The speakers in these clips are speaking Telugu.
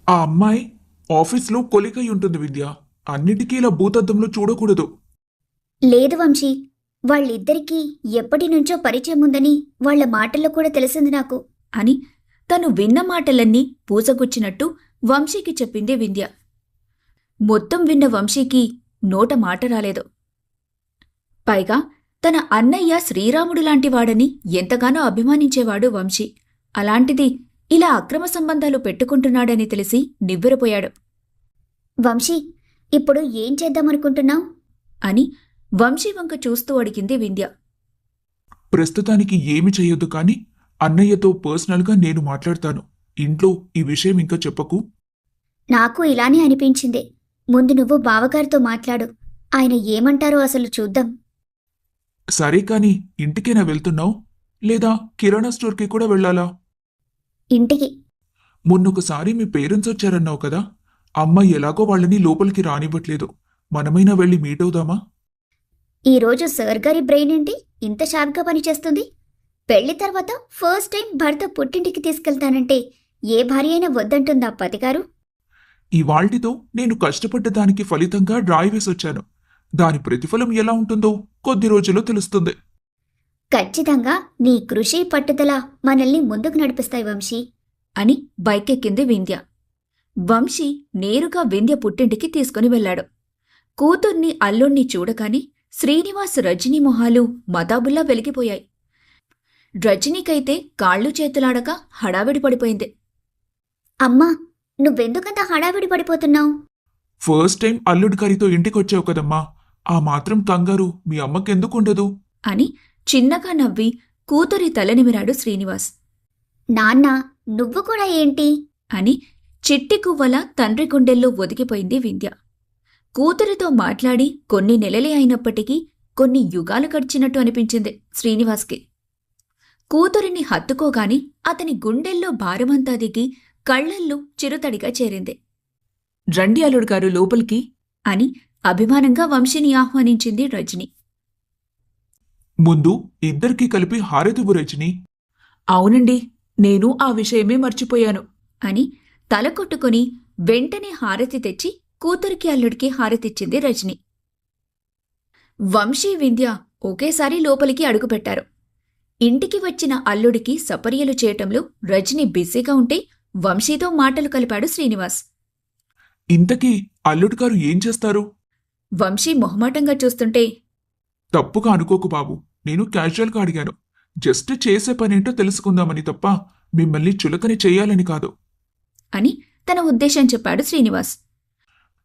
ఆ అమ్మాయి ఆఫీస్లో కొలికై ఉంటుంది విద్య. అన్నిటికీ ఇలా భూతద్దంలో చూడకూడదు. లేదు వంశీ, వాళ్ళిద్దరికీ ఎప్పటినుంచో పరిచయం ఉందని వాళ్ళ మాటల్లో కూడా తెలిసింది నాకు అని తను విన్న మాటలన్నీ పూసగుచ్చినట్టు వంశీకి చెప్పింది వింధ్య. మొత్తం విన్న వంశీకి నోట మాట రాలేదు. పైగా తన అన్నయ్య శ్రీరాముడు లాంటివాడని ఎంతగానో అభిమానించేవాడు వంశీ. అలాంటిది ఇలా అక్రమ సంబంధాలు పెట్టుకుంటున్నాడని తెలిసి నివ్వెరపోయాడు. వంశీ, ఇప్పుడు ఏం చేద్దామనుకుంటున్నావు అని వంశీ వంక చూస్తూ అడిగింది వింధ్య. ప్రస్తుతానికి ఏమి చెయ్యొద్దు కానీ అన్నయ్యతో పర్సనల్గా నేను మాట్లాడతాను. ఇంట్లో ఈ విషయం ఇంకా చెప్పకు. నాకు ఇలానే అనిపించింది. ముందు నువ్వు బావగారితో మాట్లాడు. ఆయన ఏమంటారో అసలు చూద్దాం. సరే కాని ఇంటికేనా వెళ్తున్నావు, లేదా కిరాణా స్టోర్కి కూడా వెళ్ళాలా? ఇంటికి. మొన్నొకసారి మీ పేరెంట్స్ వచ్చారన్నావు కదా. అమ్మాయి ఎలాగో వాళ్ళని లోపలికి రానివ్వట్లేదు. మనమైనా వెళ్ళి మీట్ అవుదామా? ఈరోజు సార్ గారి బ్రెయిన్ ఏంటి ఇంత షార్ప్గా పనిచేస్తుంది? పెళ్లి తర్వాత ఫస్ట్ టైం భర్త పుట్టింటికి తీసుకెళ్తానంటే ఏ భార్య అయినా వద్దంటుందా పతిగారు? ఇవాళ్టితో నేను కష్టపడ్డ దానికి ఫలితంగా డ్రాయి వేసొచ్చాను. దాని ప్రతిఫలం ఎలా ఉంటుందో కొద్ది రోజుల్లో తెలుస్తుంది. ఖచ్చితంగా నీ కృషి పట్టుదల మనల్ని ముందుకు నడిపిస్తాయి వంశీ అని బైకెక్కింది వింధ్య. వంశీ నేరుగా వింధ్య పుట్టింటికి తీసుకుని వెళ్లాడు. కూతుర్ని అల్లుణ్ణి చూడగానే శ్రీనివాస్ రజనీ మొహాలు మతాబుల్లా వెలిగిపోయాయి. రజనీకైతే కాళ్ళు చేతులాడక హడావిడి పడిపోయింది. అమ్మా, నువ్వెందుకంత హడావిడి పడిపోతున్నావు? ఫస్ట్ టైం అల్లుడి గారితో ఇంటికొచ్చావు కదమ్మా, ఆ మాత్రం కంగారు మీ అమ్మకెందుకుండదు అని చిన్నగా నవ్వి కూతురి తలనిమిరాడు శ్రీనివాస్. నాన్నా, నువ్వు కూడా ఏంటి అని చిట్టి కువ్వల తండ్రి గుండెల్లో ఒదిగిపోయింది వింధ్య. కూతురితో మాట్లాడి కొన్ని నెలలే అయినప్పటికీ కొన్ని యుగాలు గడిచినట్టు అనిపించింది శ్రీనివాస్కి. కూతురిని హత్తుకోగాని అతని గుండెల్లో భారమంతా దిగి కళ్లల్లో చిరుతడిగా చేరింది. రండి అల్లుడుగారు లోపలికి అని అభిమానంగా వంశీని ఆహ్వానించింది రజని. ముందు ఇద్దరికీ కలిపి హారతివ్వు రజని. అవునండి, నేను ఆ విషయమే మర్చిపోయాను అని తల కొట్టుకుని వెంటనే హారతి తెచ్చి కూతురికి అల్లుడికి హారతిచ్చింది రజని. వంశీ వింధ్య ఒకేసారి లోపలికి అడుగుపెట్టారు. ఇంటికి వచ్చిన అల్లుడికి సపర్యలు చేయటంలో రజని బిజీగా ఉంటే వంశీతో మాటలు కలిపాడు శ్రీనివాస్. ఇంతకీ అల్లుడు గారు ఏం చేస్తారు? వంశీ మొహమాటంగా చూస్తుంటే, తప్పుగా అనుకోకు బాబు, నేను క్యాజువల్గా అడిగాను. జస్ట్ చేసే పనేంటో తెలుసుకుందామని తప్ప మిమ్మల్ని చులకని చెయ్యాలని కాదు అని తన ఉద్దేశం చెప్పాడు శ్రీనివాస్.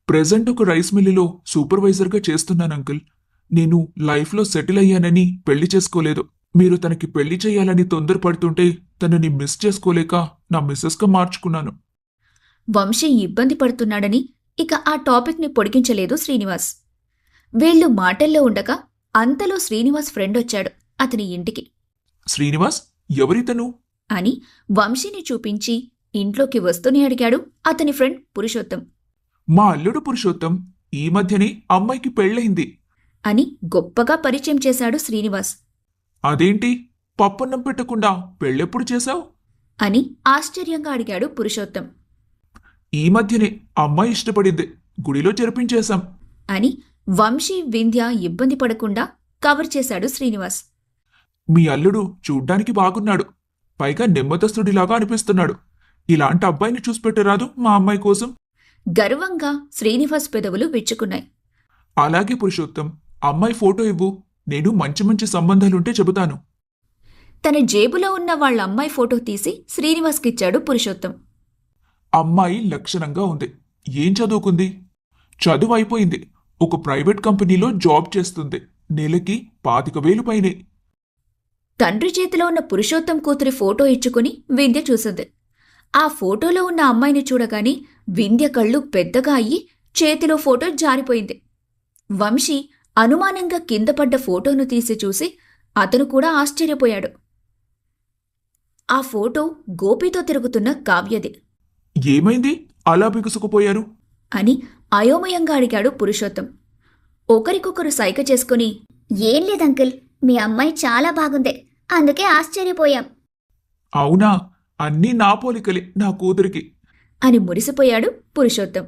ప్రెజెంట్ ఒక రైస్ మిల్లులో సూపర్వైజర్గా చేస్తున్నాను అంకుల్. నేను లైఫ్లో సెటిల్ అయ్యానని పెళ్లి చేసుకోలేదు. మీరు తనకి పెళ్లి చేయాలని తొందరపడుతుంటే తనని మిస్ చేసుకోలేక నా మిస్సెస్గా మార్చుకున్నాను. వంశీ ఇబ్బంది పడుతున్నాడని ఇక ఆ టాపిక్ని పొడిగించలేదు శ్రీనివాస్. వీళ్లు మాటల్లో ఉండగా అంతలో శ్రీనివాస్ ఫ్రెండ్ వచ్చాడు అతని ఇంటికి. శ్రీనివాస్, ఎవరితను అని వంశీని చూపించి ఇంట్లోకి వస్తూనే అడిగాడు అతని ఫ్రెండ్ పురుషోత్తం. మా అల్లుడు పురుషోత్తం. ఈ మధ్యనే అమ్మాయికి పెళ్ళయింది అని గొప్పగా పరిచయం చేశాడు శ్రీనివాస్. అదేంటి, పప్పన్నం పెట్టకుండా పెళ్ళెప్పుడు చేశావు అని ఆశ్చర్యంగా అడిగాడు పురుషోత్తం. ఈ మధ్యనే అమ్మాయి ఇష్టపడింది, గుడిలో జరిపించేశాం అని వంశీ వింధ్య ఇబ్బంది పడకుండా కవర్ చేశాడు శ్రీనివాస్. మీ అల్లుడు చూడ్డానికి బాగున్నాడు, పైగా నెమ్మదస్తుడిలాగా అనిపిస్తున్నాడు. ఇలాంటి అబ్బాయిని చూసిపెట్టరాదు మా అమ్మాయి కోసం? గర్వంగా శ్రీనివాస్ పెదవులు విచ్చుకున్నాయి. అలాగే పురుషోత్తం, అమ్మాయి ఫోటో ఇవ్వు, నేను మంచి మంచి సంబంధాలుంటే చెబుతాను. తన జేబులో ఉన్న వాళ్ళ అమ్మాయి ఫోటో తీసి శ్రీనివాస్కిచ్చాడు పురుషోత్తం. అమ్మాయి లక్షణంగా ఉంది. ఏం చదువుకుంది? చదువు అయిపోయింది. ఒక ప్రైవేట్ కంపెనీలో జాబ్ చేస్తుంది. నెలకి 25,000 పైనే. తండ్రి చేతిలో ఉన్న పురుషోత్తం కూతురి ఫోటో ఇచ్చుకుని వింధ్య చూసింది. ఆ ఫోటోలో ఉన్న అమ్మాయిని చూడగానే వింధ్య కళ్ళు పెద్దగా అయ్యి చేతిలో ఫోటో జారిపోయింది. వంశీ అనుమానంగా కిందపడ్డ ఫోటోను తీసి చూసి అతను కూడా ఆశ్చర్యపోయాడు. ఆ ఫోటో గోపితో తిరుగుతున్న కావ్యది. ఏమైంది, అలా బిగుసుకుపోయారు అని అయోమయంగా అడిగాడు పురుషోత్తం. ఒకరికొకరు సైగ చేసుకుని, ఏం లేదంకుల్, మీ అమ్మాయి చాలా బాగుంది, అందుకే ఆశ్చర్యపోయాం అవునా, అన్నీ నా పోలికలే నా కూతురికి అని మురిసిపోయాడు పురుషోత్తం.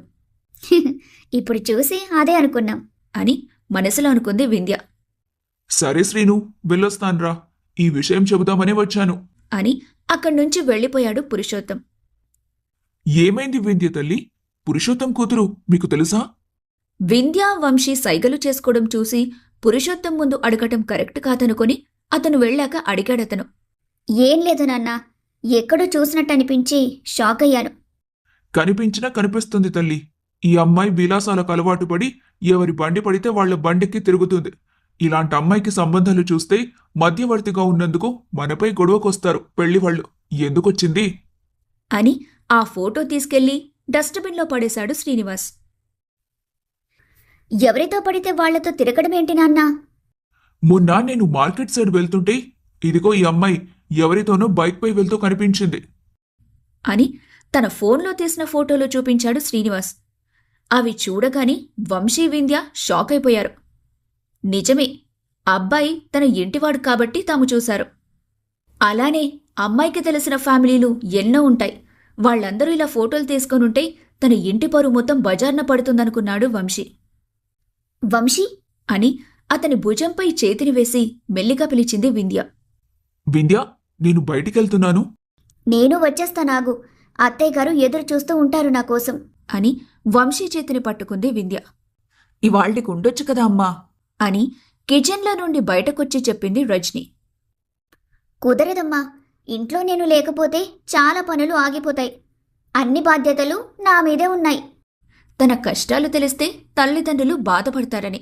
ఇప్పుడు చూసి అదే అనుకున్నాం. అని మనసులో అనుకుంది వింధ్య. సరే శ్రీను, వెళ్ళొస్తాన్రా. ఈ విషయం చెబుదామనే వచ్చాను. అని అక్కడ్నుంచి వెళ్ళిపోయాడు పురుషోత్తం. ఏమైంది వింధ్య తల్లి? పురుషోత్తం కూతురు మీకు తెలుసా? వింధ్య, వంశీ సైగలు చేసుకోవడం చూసి పురుషోత్తం ముందు అడగటం కరెక్ట్ కాదనుకొని అతను వెళ్ళాక అడిగాడతను. ఏం లేదు నాన్న, ఎక్కడో చూసినట్టు అనిపించి షాక్ అయ్యాను. కనిపించినా కనిపిస్తుంది తల్లి. ఈ అమ్మాయి విలాసాలకు అలవాటు పడి ఎవరి బండి పడితే వాళ్ల బండికి తిరుగుతుంది. ఇలాంటి అమ్మాయికి సంబంధాలు చూస్తే మధ్యవర్తిగా ఉన్నందుకు మనపై గొడవకొస్తారు పెళ్లివాళ్లు. ఎందుకొచ్చింది? అని ఆ ఫోటో తీసుకెళ్లి డస్ట్బిన్లో పడేశాడు శ్రీనివాస్. ఎవరితో పడితే వాళ్లతో తిరగడమేంటి నాన్నా? మొన్న నేను మార్కెట్ సైడ్ వెళ్తుంటే ఇదిగో ఈ అమ్మాయి ఎవరితోనో బైక్పై వెళ్తూ కనిపించింది. అని తన ఫోన్లో తీసిన ఫోటోలు చూపించాడు శ్రీనివాస్. అవి చూడగానే వంశీ, వింధ్య షాక్ అయిపోయారు. నిజమే, అబ్బాయి తన ఇంటివాడు కాబట్టి తాము చూశారు. అలానే అమ్మాయికి తెలిసిన ఫ్యామిలీలు ఎన్నో ఉంటాయి. వాళ్లందరూ ఇలా ఫోటోలు తీసుకొనుంటే తన ఇంటి పరువు మొత్తం బజార్న పడుతుందనుకున్నాడు వంశీ. వంశీ అని అతని భుజంపై చేతిని వేసి మెల్లిగా పిలిచింది వింధ్య. వింధ్య, నేను బయటికెళ్తున్నాను. నేను వచ్చేస్తానాగు. అత్తయ్య గారు ఎదురు చూస్తూ ఉంటారు నా కోసం. అని వంశీ చేతిని పట్టుకుంది వింధ్య. ఇవాళ్టికి ఉండొచ్చు కదా అమ్మా అని కిచెన్లో నుండి బయటకొచ్చి చెప్పింది రజని. కుదరదమ్మా, ఇంట్లో నేను లేకపోతే చాలా పనులు ఆగిపోతాయి. అన్ని బాధ్యతలు నా మీదే ఉన్నాయి. తన కష్టాలు తెలిస్తే తల్లిదండ్రులు బాధపడతారని.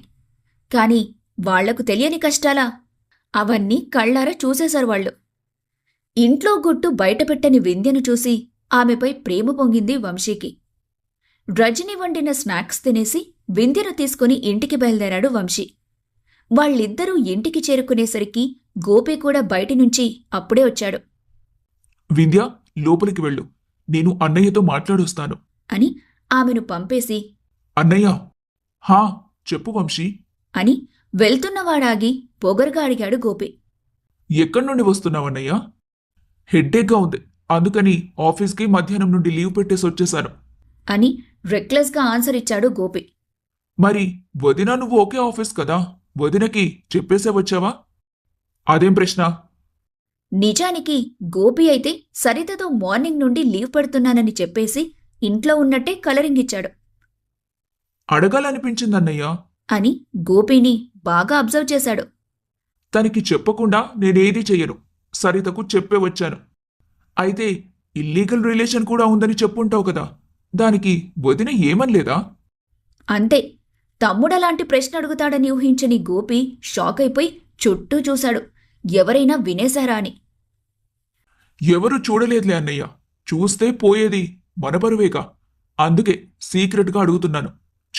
కాని వాళ్లకు తెలియని కష్టాలా? అవన్నీ కళ్ళారా చూసేశారు వాళ్ళు. ఇంట్లో గుట్టు బయటపెట్టని వింధ్యను చూసి ఆమెపై ప్రేమ పొంగింది వంశీకి. రజని వండిన స్నాక్స్ తినేసి వింధ్యను తీసుకుని ఇంటికి బయలుదేరాడు వంశీ. వాళ్ళిద్దరూ ఇంటికి చేరుకునేసరికి గోపి కూడా బయటినుంచి అప్పుడే వచ్చాడు. వింధ్య, లోపలికి వెళ్ళు. నేను అన్నయ్యతో మాట్లాడొస్తాను అని ఆమెను పంపేసి, అన్నయ్య. హా, చెప్పు వంశీ. అని వెళ్తున్నవాడాగి పొగరుగా అడిగాడు గోపి. ఎక్కడి నుండి వస్తున్నావన్నయ్యా? హెడ్డేక్గా ఉంది, అందుకని ఆఫీస్కి మధ్యాహ్నం నుండి లీవ్ పెట్టేసి వచ్చేశాను. అని రెక్లెస్గా ఆన్సర్ ఇచ్చాడు గోపి. మరి వదిన నువ్వు ఒకే ఆఫీస్ కదా, వదినకి చెప్పేసే వచ్చావా? అదేం ప్రశ్న? నిజానికి గోపి అయితే సరితతో మార్నింగ్ నుండి లీవ్ పెడుతున్నానని చెప్పేసి ఇంట్లో ఉన్నట్టే కలరింగ్ ఇచ్చాడు. అడగాలనిపించిందన్నయ్యా అని గోపిని బాగా అబ్జర్వ్ చేశాడు. తనకి చెప్పకుండా నేనేది చెయ్యను, సరితకు చెప్పే వచ్చాను. అయితే ఇల్లీగల్ రిలేషన్ కూడా ఉందని చెప్పుంటావు కదా, దానికి వదిన ఏమనలేదా? అంతే. తమ్ముడలాంటి ప్రశ్న అడుగుతాడని ఊహించని గోపి షాక్ అయిపోయి చుట్టూ చూశాడు, ఎవరైనా వినేశారా అని. ఎవరూ చూడలేదులే అన్నయ్య, చూస్తే పోయేది మన బరువేగా. అందుకే సీక్రెట్గా అడుగుతున్నాను.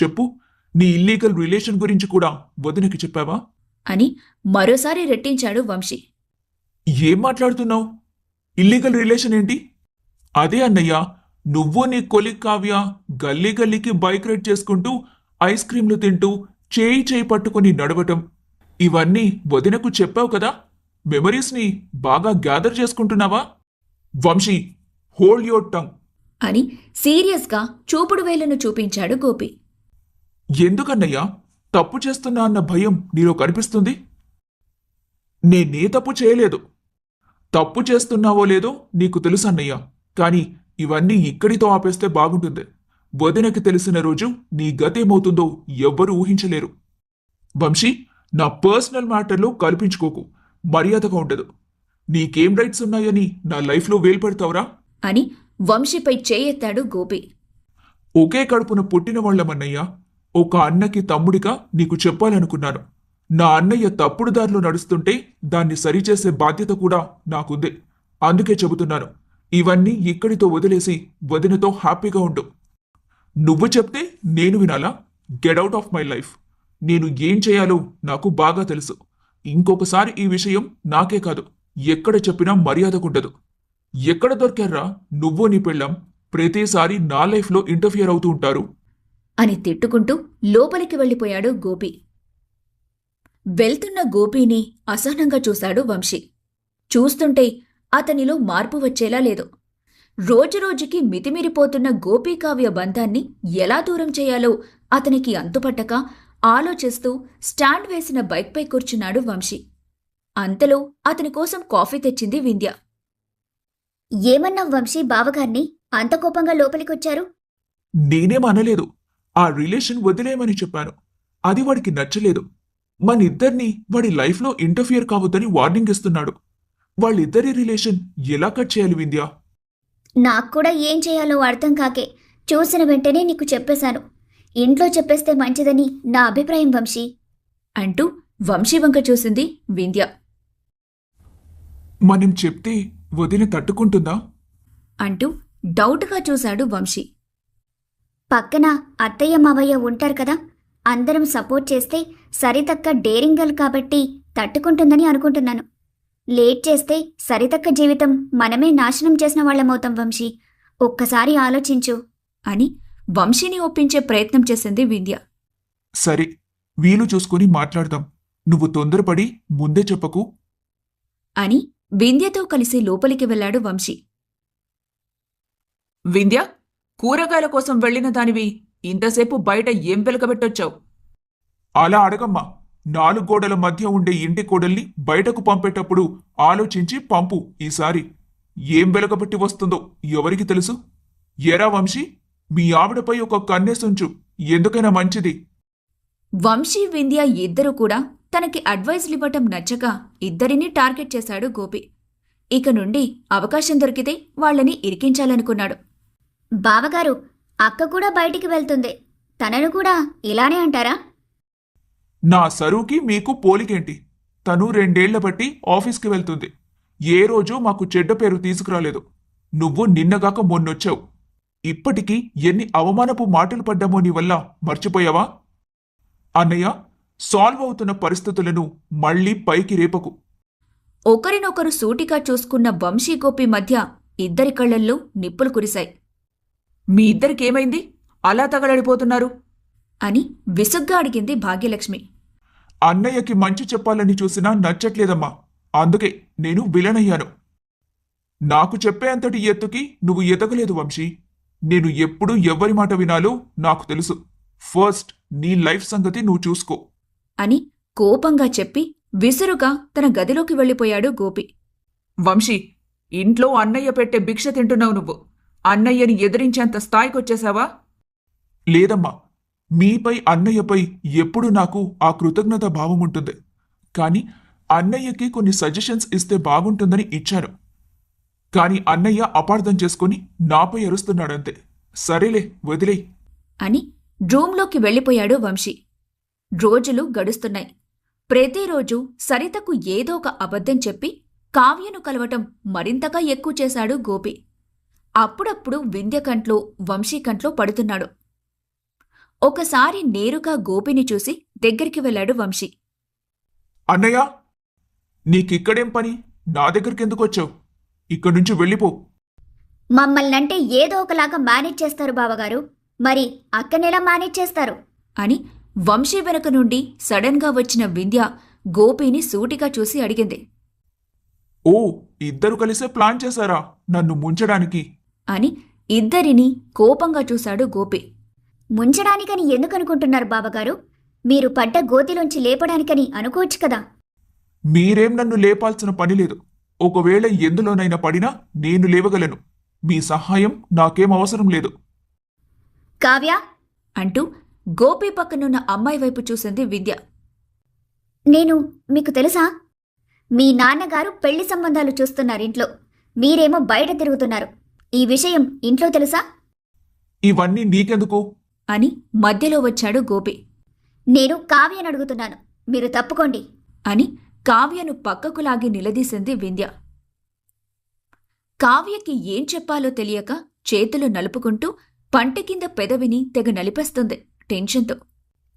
చెప్పు, నీ ఇల్లీగల్ రిలేషన్ గురించి కూడా వదినకి చెప్పావా? అని మరోసారి రెట్టించాడు వంశీ. ఏం మాట్లాడుతున్నావు? ఇల్లీగల్ రిలేషన్ ఏంటి? అదే అన్నయ్య, నువ్వు నీ కొలిగ్ కావ్య గల్లీ గల్లీకి బైక్ రైడ్ చేసుకుంటూ ఐస్ క్రీంలు తింటూ చేయి పట్టుకుని నడవటం, ఇవన్నీ వదినకు చెప్పావు కదా. మెమరీస్ని బాగా గ్యాదర్ చేసుకుంటున్నావా? Vamshi, hold your tongue. అని సీరియస్గా చూపుడు వేలును చూపించాడు గోపి. ఎందుకన్నయ్యా తప్పు చేస్తున్నా అన్న భయం నీలో కనిపిస్తుంది? నేనే తప్పు చేయలేదు. తప్పు చేస్తున్నావో లేదో నీకు తెలుసు అన్నయ్య, కానీ ఇవన్నీ ఇక్కడితో ఆపేస్తే బాగుంటుంది. వదినకి తెలిసిన రోజు నీ గతేమవుతుందో ఎవ్వరూ ఊహించలేరు. వంశీ, నా పర్సనల్ మ్యాటర్లో కల్పించుకోకు, మర్యాదగా ఉండదు. నీకేం రైట్స్ ఉన్నాయని నా లైఫ్లో వేలు పెడతావురా? అని వంశీపై చేయెత్తాడు గోపి. ఒకే కడుపున పుట్టిన వాళ్ళమన్నయ్యా. ఒక అన్నకి తమ్ముడిగా నీకు చెప్పాలనుకున్నాను. నా అన్నయ్య తప్పుడు దారిలో నడుస్తుంటే దాన్ని సరిచేసే బాధ్యత కూడా నాకుంది. అందుకే చెబుతున్నాను, ఇవన్నీ ఇక్కడితో వదిలేసి వదినతో హ్యాపీగా ఉండు. నువ్వు చెప్తే నేను వినాలా? Get out of my life. నేను ఏం చేయాలో నాకు బాగా తెలుసు. ఇంకొకసారి ఈ విషయం నాకే కాదు, ఎక్కడ చెప్పినా మర్యాదకుండదు. ఎక్కడ దొరికారా నువ్వు నీ పెళ్ళాం? ప్రతిసారి నా లైఫ్లో ఇంటర్ఫియర్ అవుతూ ఉంటారు అని తిట్టుకుంటూ లోపలికి వెళ్ళిపోయాడు గోపి. వెళ్తున్న గోపీని అసహనంగా చూశాడు వంశీ. చూస్తుంటే అతనిలో మార్పు వచ్చేలా లేదు. రోజురోజుకి మితిమిరిపోతున్న గోపీకావ్య బంధాన్ని ఎలా దూరం చేయాలో అతనికి అంతుపట్టక ఆలోచిస్తూ స్టాండ్ వేసిన బైక్పై కూర్చున్నాడు వంశీ. అంతలో అతని కోసం కాఫీ తెచ్చింది వింధ్య. ఏమన్నావు వంశీ బావగారిని అంత కోపంగా లోపలికొచ్చారు? నేనేం అనలేదు. ఆ రిలేషన్ వదిలేయమని చెప్పాను. అది వాడికి నచ్చలేదు. మనిద్దరినీ వాడి లైఫ్లో ఇంటర్ఫియర్ కావద్దని వార్నింగ్ ఇస్తున్నాడు. వాళ్ళిద్దరి రిలేషన్ ఎలా కట్ చేయాలి వింధ్య? నాకు కూడా ఏం చేయాలో అర్థం కాకే చూసిన వెంటనే నీకు చెప్పేశాను. ఇంట్లో చెప్పేస్తే మంచిదని నా అభిప్రాయం వంశీ అంటూ వంశీ వంక చూసింది వింధ్య. మనం చెప్తే వదిన తట్టుకుంటుందా అంటూ డౌట్గా చూశాడు వంశీ. పక్కన అత్తయ్య మావయ్య ఉంటారు కదా, అందరం సపోర్ట్ చేస్తే సరితక్క డేరింగ్ గర్ల్ కాబట్టి తట్టుకుంటుందని అనుకుంటున్నాను. లేట్ చేస్తే సరితక్క జీవితం మనమే నాశనం చేసిన వాళ్ళమవుతాం వంశీ. ఒక్కసారి ఆలోచించు అని వంశీని ఒప్పించే ప్రయత్నం చేసింది వింధ్య. సరే, వీలు చూసుకుని మాట్లాడదాం. నువ్వు తొందరపడి ముందే చెప్పకు అని వింధ్యతో కలిసి లోపలికి వెళ్లాడు వంశీ. వింధ్య, కూరగాయల కోసం వెళ్లిన దానివి ఇంతసేపు బయట ఏం వెలకబెట్టొచ్చావు? అలా అడగమ్మా. 4 గోడల మధ్య ఉండే ఇంటి కోడల్ని బయటకు పంపేటప్పుడు ఆలోచించి పంపు. ఈసారి ఏం వెలకబెట్టి వస్తుందో ఎవరికి తెలుసు? ఎరా వంశీ, మీ ఆవిడపై ఒక కన్నేసుంచు, ఎందుకైనా మంచిది. వంశీ వింధ్య ఇద్దరూ కూడా తనకి అడ్వైజ్లివ్వటం నచ్చక ఇద్దరినీ టార్గెట్ చేశాడు గోపి. ఇక నుండి అవకాశం దొరికితే వాళ్లని ఇరికించాలనుకున్నాడు. బావగారు, అక్క కూడా బయటికి వెళ్తుంది, తనను కూడా ఇలానే అంటారా? నా సరువుకి మీకు పోలికేంటి? తను 2 ఏళ్ల బట్టి ఆఫీస్కి వెళ్తుంది. ఏ రోజు మాకు చెడ్డ పేరు తీసుకురాలేదు. నువ్వు నిన్నగాక మొన్నొచ్చావు. ఇప్పటికీ ఎన్ని అవమానపు మాటలు పడ్డామో నీ వల్ల మర్చిపోయావా? అన్నయ్య, సాల్వ్ అవుతున్న పరిస్థితులను మళ్లీ పైకి రేపకు. ఒకరినొకరు సూటిగా చూసుకున్న వంశీ గోపి మధ్య ఇద్దరి కళ్లల్లో నిప్పులు కురిశాయి. మీ ఇద్దరికేమైంది? అలా తగలడిపోతున్నారు అని విసుగ్గా అడిగింది భాగ్యలక్ష్మి. అన్నయ్యకి మంచి చెప్పాలని చూసినా నచ్చట్లేదమ్మా. అందుకే నేను విలనయ్యాను. నాకు చెప్పేంతటి ఎత్తుకి నువ్వు ఎదగలేదు వంశీ. నేను ఎప్పుడు ఎవ్వరి మాట వినాలో నాకు తెలుసు. ఫస్ట్ నీ లైఫ్ సంగతి నువ్వు చూసుకో అని కోపంగా చెప్పి విసురుగా తన గదిలోకి వెళ్ళిపోయాడు గోపి. వంశీ, ఇంట్లో అన్నయ్య పెట్టే భిక్ష తింటున్నావు నువ్వు. అన్నయ్యని ఎదిరించేంత స్థాయికొచ్చేశావా? లేదమ్మా, మీపై అన్నయ్యపై ఎప్పుడు నాకు ఆ కృతజ్ఞత భావం ఉంటుంది. కాని అన్నయ్యకి కొన్ని సజెషన్స్ ఇస్తే బాగుంటుందని ఇచ్చాను. కాని అన్నయ్య అపార్థం చేసుకుని నాపై అరుస్తున్నాడంతే. సరేలే, వదిలేయ్ అని రూంలోకి వెళ్ళిపోయాడు వంశీ. రోజులు గడుస్తున్నాయి. ప్రతిరోజు సరితకు ఏదో ఒక అబద్ధం చెప్పి కావ్యను కలవటం మరింతగా ఎక్కువ చేశాడు గోపి. అప్పుడప్పుడు వింధ్య కంట్లో వంశీ కంట్లో పడుతున్నాడు. ఒకసారి నేరుగా గోపిని చూసి దగ్గరికి వెళ్లాడు వంశీ. అన్నయ్య, నీకిక్కడేం పని? నా దగ్గరికెందుకొచ్చావు? ఇక్కడ్నుంచి వెళ్ళిపో. మమ్మల్నంటే ఏదో ఒకలాగా మేనేజ్ చేస్తారు బావగారు, మరి అక్కనెలా మేనేజ్ చేస్తారు? అని వంశీ వెనక నుండి సడన్గా వచ్చిన వింధ్య గోపిని సూటిగా చూసి అడిగింది. ఓ, ఇద్దరు కలిసే ప్లాన్ చేశారా నన్ను ముంచడానికి? అని ఇద్దరినీ కోపంగా చూశాడు గోపి. ముంచడానికని ఎందుకనుకుంటున్నారు బావగారు? మీరు పడ్డ గోతిలోంచి లేపడానికని అనుకోవచ్చు కదా. మీరేం నన్ను లేపాల్సిన పనిలేదు. ఒకవేళ ఎందులోనైనా పడినా నేను లేవగలను. మీ సహాయం నాకేం అవసరం లేదు. కావ్య అంటూ గోపి పక్కనున్న అమ్మాయి వైపు చూసింది విద్య. నేను మీకు తెలుసా? మీ నాన్నగారు పెళ్లి సంబంధాలు చూస్తున్నారింట్లో, మీరేమో బయట తిరుగుతున్నారు. ఈ విషయం ఇంట్లో తెలుసా? ఇవన్నీ నీకెందుకు? అని మధ్యలో వచ్చాడు గోపి. నేను కావ్యను అడుగుతున్నాను, మీరు తప్పుకోండి అని కావ్యను పక్కకు లాగి నిలదీసింది వింధ్య. కావ్యకి ఏం చెప్పాలో తెలియక చేతులు నలుపుకుంటూ పంట కింద పెదవిని తెగ నలిపేస్తుంది టెన్షన్తో.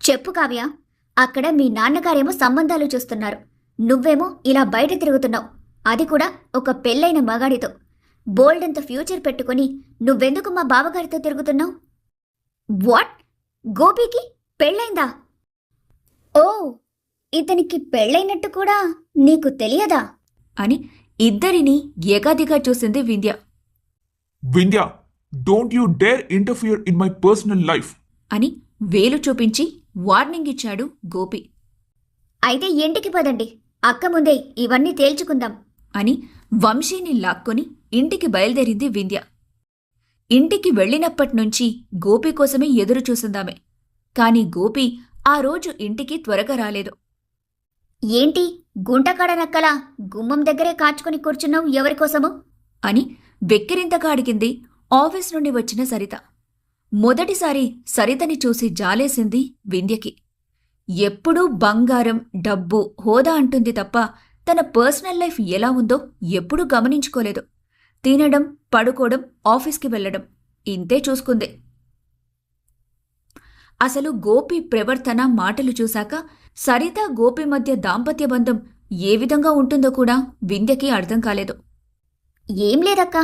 చెప్పు కావ్య, అక్కడ మీ నాన్నగారేమో సంబంధాలు చూస్తున్నారు, నువ్వేమో ఇలా బయట తిరుగుతున్నావు, అది కూడా ఒక పెళ్ళైన మగాడితో. బోల్డంత ఫ్యూచర్ పెట్టుకుని నువ్వెందుకు మా బావగారితో తిరుగుతున్నావు? వాట్? గోపికి పెళ్ళైందా? ఓ, ఇతనికి పెళ్ళైనట్టు కూడా నీకు తెలియదా? అని ఇద్దరినీ ఏకాదిగా చూసింది Vindhya. Vindhya, don't you dare interfere in my personal life అని వేలు చూపించి వార్నింగ్ ఇచ్చాడు గోపి. అయితే ఇంటికి పదండి, అక్క ముందే ఇవన్నీ తేల్చుకుందాం అని వంశీని లాక్కొని ఇంటికి బయలుదేరింది వింధ్య. ఇంటికి వెళ్ళినప్పట్నుంచి గోపి కోసమే ఎదురు చూసిందామె. కాని గోపి ఆ రోజు ఇంటికి త్వరగా రాలేదు. ఏంటి గుంటకాడ నక్కలా గుమ్మం దగ్గరే కాచుకుని కూర్చున్నావు ఎవరికోసము? అని వెక్కిరింతగా అడిగింది ఆఫీస్ నుండి వచ్చిన సరిత. మొదటిసారి సరితని చూసి జాలేసింది వింధ్యకి. ఎప్పుడూ బంగారం, డబ్బు, హోదా అంటుంది తప్ప తన పర్సనల్ లైఫ్ ఎలా ఉందో ఎప్పుడూ గమనించుకోలేదు. తినడం, పడుకోవడం, ఆఫీస్కి వెళ్లడం ఇంతే చూసుకుంది. అసలు గోపి ప్రవర్తన, మాటలు చూశాక సరిత, గోపి మధ్య దాంపత్య బంధం ఏ విధంగా ఉంటుందో కూడా వింధ్యకి అర్థం కాలేదు. ఏం లేదక్కా,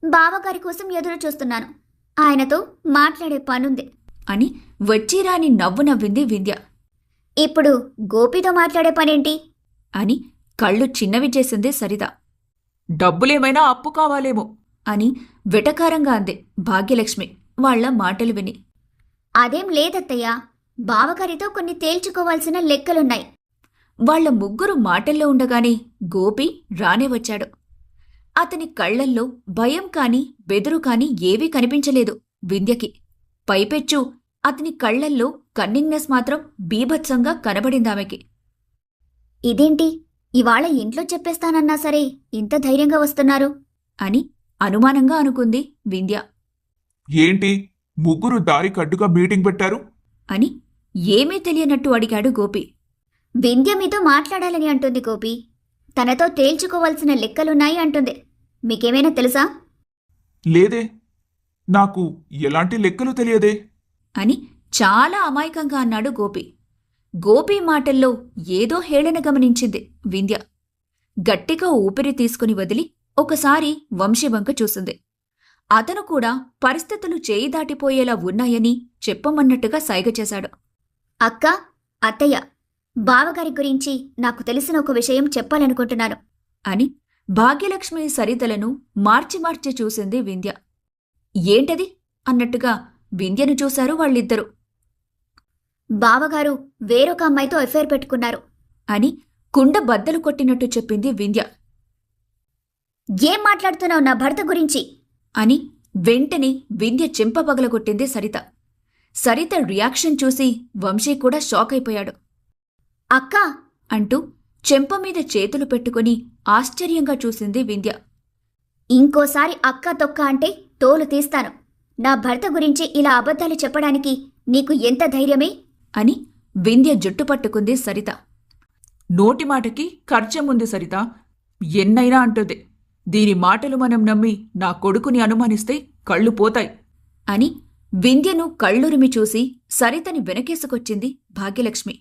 బావగారి కోసం ఎదురు చూస్తున్నాను. ఆయనతో మాట్లాడే పనుంది అని వచ్చిరాని నవ్వు నవ్వింది వింధ్య. ఇప్పుడు గోపితో మాట్లాడే పనేంటి? అని కళ్ళు చిన్నవి చేసింది సరిత. డబ్బులేమైనా అప్పు కావాలేమో అని వెటకారంగా అంది భాగ్యలక్ష్మి వాళ్ల మాటలు విని. అదేం లేదత్తయ్యా, బావగారితో కొన్ని తేల్చుకోవాల్సిన లెక్కలున్నాయి. వాళ్ల ముగ్గురు మాటల్లో ఉండగానే గోపి రానే వచ్చాడు. అతని కళ్లల్లో భయం కాని, బెదురు కాని ఏవీ కనిపించలేదు వింధ్యకి. పైపెచ్చు అతని కళ్లల్లో కన్నింగ్నెస్ మాత్రం బీభత్సంగా కనబడిందామెకి. ఇదేంటి, ఇవాళ ఇంట్లో చెప్పేస్తానన్నా సరే ఇంత ధైర్యంగా వస్తున్నారు అని అనుమానంగా అనుకుంది వింధ్య. ఏంటి, ముగ్గురు దారికి అడ్డుగా మీటింగ్ పెట్టారు? అని ఏమీ తెలియనట్టు అడిగాడు గోపి. వింధ్య మీతో మాట్లాడాలని అంటుంది గోపి. తనతో తేల్చుకోవాల్సిన లెక్కలున్నాయి అంటుంది. మీకేమైనా తెలుసా? లేదే, నాకు ఎలాంటి లెక్కలు తెలియదే అని చాలా అమాయకంగా అన్నాడు గోపి. గోపి మాటల్లో ఏదో హేళన గమనించింది వింధ్య. గట్టిగా ఊపిరి తీసుకుని వదిలి ఒకసారి వంశీవంక చూసింది. అతను కూడా పరిస్థితులు చేయి దాటిపోయేలా ఉన్నాయని చెప్పమన్నట్టుగా సైగ చేశాడు. అక్క, అత్తయ్య, బావగారి గురించి నాకు తెలిసిన ఒక విషయం చెప్పాలనుకుంటున్నాను అని భాగ్యలక్ష్మి సరితలను మార్చి మార్చి చూసింది వింధ్య. ఏంటది అన్నట్టుగా వింధ్యను చూశారు వాళ్ళిద్దరూ. బావగారు వేరొక అమ్మాయితో ఎఫైర్ పెట్టుకున్నారు అని కుండ బద్దలు కొట్టినట్టు చెప్పింది వింధ్య. ఏం మాట్లాడుతున్నావు నా భర్త గురించి? అని వెంటనే వింధ్య చెంప పగలగొట్టింది సరిత. సరిత రియాక్షన్ చూసి వంశీ కూడా షాక్ అయిపోయాడు. అక్కా అంటూ చెంప మీద చేతులు పెట్టుకుని ఆశ్చర్యంగా చూసింది వింధ్య. ఇంకోసారి అక్క తొక్క అంటే తోలు తీస్తాను. నా భర్త గురించి ఇలా అబద్ధాలు చెప్పడానికి నీకు ఎంత ధైర్యమే? అని వింధ్య జుట్టు పట్టుకుంది సరిత. నోటి మాటకి ఖర్చముంది సరిత. ఎన్నైనా అంటుంది. దీని మాటలు మనం నమ్మి నా కొడుకుని అనుమానిస్తే కళ్ళు పోతాయి అని వింధ్యను కళ్ళురిమి చూసి సరితని వెనకేసుకొచ్చింది భాగ్యలక్ష్మి.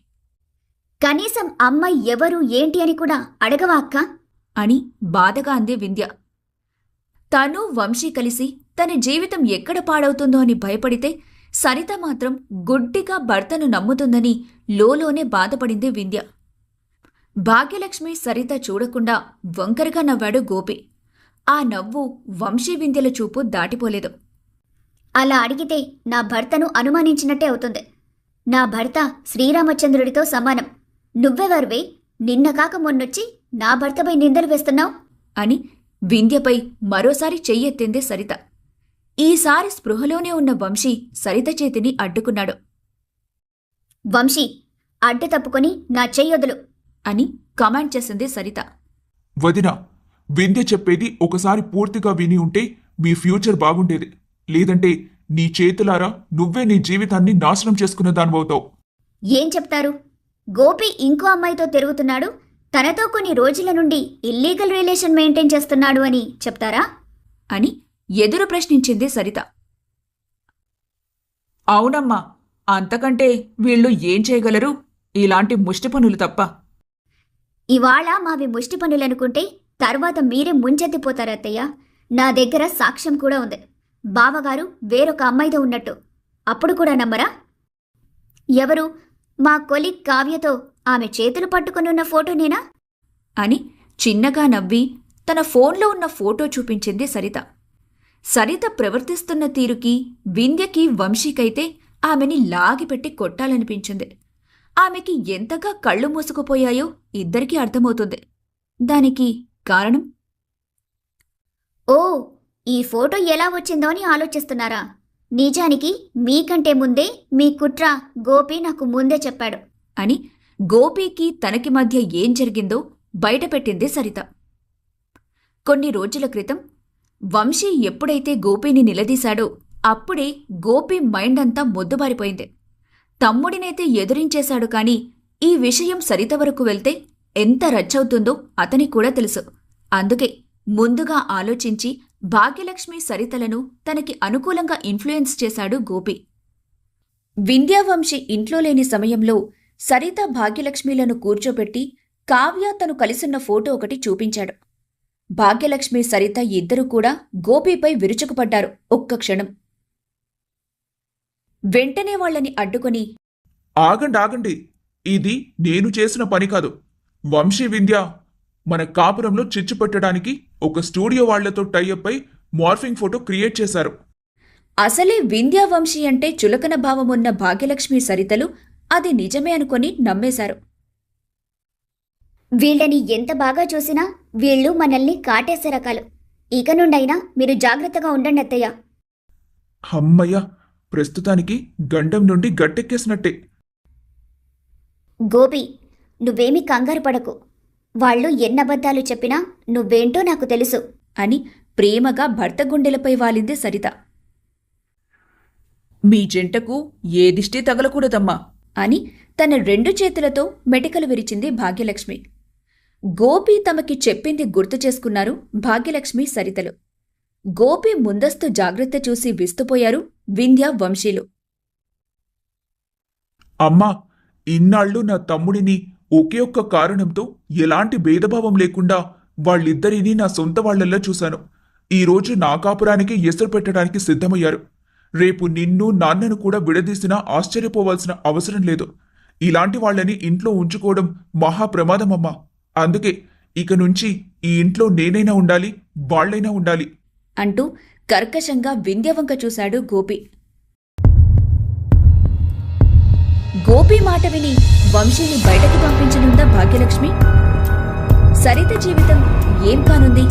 కనీసం అమ్మాయి ఎవరు ఏంటి అని కూడా అడగవా అక్క? అని బాధగా అంది వింధ్య. తను వంశీ కలిసి తన జీవితం ఎక్కడ పాడవుతుందో అని భయపడితే సరిత మాత్రం గుడ్డిగా భర్తను నమ్ముతుందని లోలోనే బాధపడింది వింధ్య. భాగ్యలక్ష్మి సరిత చూడకుండా వంకరగా నవ్వాడు గోపి. ఆ నవ్వు వంశీ వింధ్యల చూపు దాటిపోలేదు. అలా అడిగితే నా భర్తను అనుమానించినట్టే అవుతుంది. నా భర్త శ్రీరామచంద్రుడితో సమానం. నువ్వెవరివే? నిన్న కాక మొన్నొచ్చి నా భర్తపై నిందలు వేస్తున్నావు అని వింధ్యపై మరోసారి చెయ్యెత్తింది సరిత. ఈసారి స్పృహలోనే ఉన్న వంశీ సరిత చేతిని అడ్డుకున్నాడు. వంశీ, అడ్డు తప్పుకొని నా చెయ్యొదులు అని కమాండ్ చేసింది సరిత. వదినా, వింధ్య చెప్పేది ఒకసారి పూర్తిగా విని ఉంటే మీ ఫ్యూచర్ బాగుండేది. లేదంటే నీ చేతులారా నువ్వే నీ జీవితాన్ని నాశనం చేసుకున్న దానివవుతావు. ఏం చెప్తారు? గోపి ఇంకో అమ్మాయితో తిరుగుతున్నాడు, తనతో కొన్ని రోజుల నుండి ఇల్లీగల్ రిలేషన్ మెయింటైన్ చేస్తున్నాడు అని చెప్తారా? అని ఎదురు ప్రశ్నించింది సరిత. అవునమ్మా, అంతకంటే వీళ్ళు ఏం చేయగలరు? ఇలాంటి ముష్టి పనులు తప్ప. ఇవాళ మావి ముష్టి పనులనుకుంటే తర్వాత మీరే ముంచెత్తిపోతారత్తయ్య. నా దగ్గర సాక్ష్యం కూడా ఉంది. బావగారు వేరొక అమ్మాయితో ఉన్నట్టు. అప్పుడు కూడా నమ్మరా? ఎవరు? మా కొలీగ్ కావ్యతో ఆమె చేతులు పట్టుకునున్న ఫోటోనేనా? అని చిన్నగా నవ్వి తన ఫోన్లో ఉన్న ఫోటో చూపించింది సరిత. సరిత ప్రవర్తిస్తున్న తీరుకి వింధ్యకి వంశీకైతే ఆమెని లాగిపెట్టి కొట్టాలనిపించింది. ఆమెకి ఎంతగా కళ్ళు మూసుకుపోయాయో ఇద్దరికీ అర్థమవుతుంది. దానికి కారణం ఓ, ఈ ఫోటో ఎలా వచ్చిందో అని ఆలోచిస్తున్నారా? నిజానికి మీకంటే ముందే మీ కుట్ర గోపి నాకు ముందే చెప్పాడు అని గోపీకి తనకి మధ్య ఏం జరిగిందో బయటపెట్టింది సరిత. కొన్ని రోజుల క్రితం వంశీ ఎప్పుడైతే గోపీని నిలదీశాడో అప్పుడే గోపి మైండ్ అంతా మొద్దుబారిపోయింది. తమ్ముడినైతే ఎదురించేశాడు కాని ఈ విషయం సరిత వరకు వెళ్తే ఎంత రచ్చవుతుందో అతనికి కూడా తెలుసు. అందుకే ముందుగా ఆలోచించి భాగ్యలక్ష్మి సరితలను తనకి అనుకూలంగా ఇన్ఫ్లుయెన్స్ చేశాడు గోపి. వింధ్యావంశీ ఇంట్లో లేని సమయంలో సరిత భాగ్యలక్ష్మిలను కూర్చోపెట్టి కావ్య తను కలిసున్న ఫోటో ఒకటి చూపించాడు. భాగ్యలక్ష్మి సరిత ఇద్దరూ కూడా గోపీపై విరుచుకుపడ్డారు ఒక్క క్షణం. వెంటనే వాళ్ళని అడ్డుకొని ఆగండి, ఇది నేను చేసిన పని కాదు. వంశీ వింధ్య మన కాపురంలో చిచ్చు పెట్టడానికి ఒక స్టూడియో వాళ్లతో టైఅప్ అయి మార్ఫింగ్ ఫోటో క్రియేట్ చేశారు. అసలే వింధ్యావంశీ అంటే చులకన భావమున్న భాగ్యలక్ష్మి సరితలు అది నిజమే అనుకొని నమ్మేశారు. వీళ్ళని ఎంత బాగా చూసినా వీళ్ళు మనల్ని కాటేసే రకాలు. ఇక నుండైనా మీరు జాగ్రత్తగా ఉండండి అత్తయ్య. అమ్మయ్య, ప్రస్తుతానికి గండం నుండి గట్టెక్కేసినట్టే. గోపి, నువ్వేమీ కంగారు పడకు. వాళ్ళు ఎన్నబద్ధాలు చెప్పినా నువ్వేంటో నాకు తెలుసు అని ప్రేమగా భర్త గుండెలపై వాలింది సరిత. మీ జంటకు ఏ దిష్టి తగలకూడదమ్మా అని తన 2 చేతులతో మెటికలు విరిచింది భాగ్యలక్ష్మి. గోపి తమకి చెప్పింది గుర్తు చేసుకున్నారు భాగ్యలక్ష్మి సరితలు. గోపి ముందస్తు జాగ్రత్త చూసి విస్తుపోయారు వింధ్య వంశీలు. అమ్మా, ఇన్నాళ్ళు నా తమ్ముడిని ఒకే ఒక్క కారణంతో ఎలాంటి భేదభావం లేకుండా వాళ్ళిద్దరినీ నా సొంత వాళ్లల్లా చూశాను. ఈరోజు నా కాపురానికి ఎసరు పెట్టడానికి సిద్ధమయ్యారు. రేపు నిన్ను నాన్నను కూడా విడదీసినా ఆశ్చర్యపోవాల్సిన అవసరం లేదు. ఇలాంటి వాళ్లని ఇంట్లో ఉంచుకోవడం మహా ప్రమాదమమ్మా. అందుకే ఇక నుంచి ఈ ఇంట్లో నేనైనా ఉండాలి, వాళ్లైనా ఉండాలి అంటూ కర్కశంగా వింధ్యవంక చూశాడు గోపి. గోపి మాట విని వంశీని బయటకు పంపించనుందా భాగ్యలక్ష్మి? సరిత జీవితం ఏం కానుంది?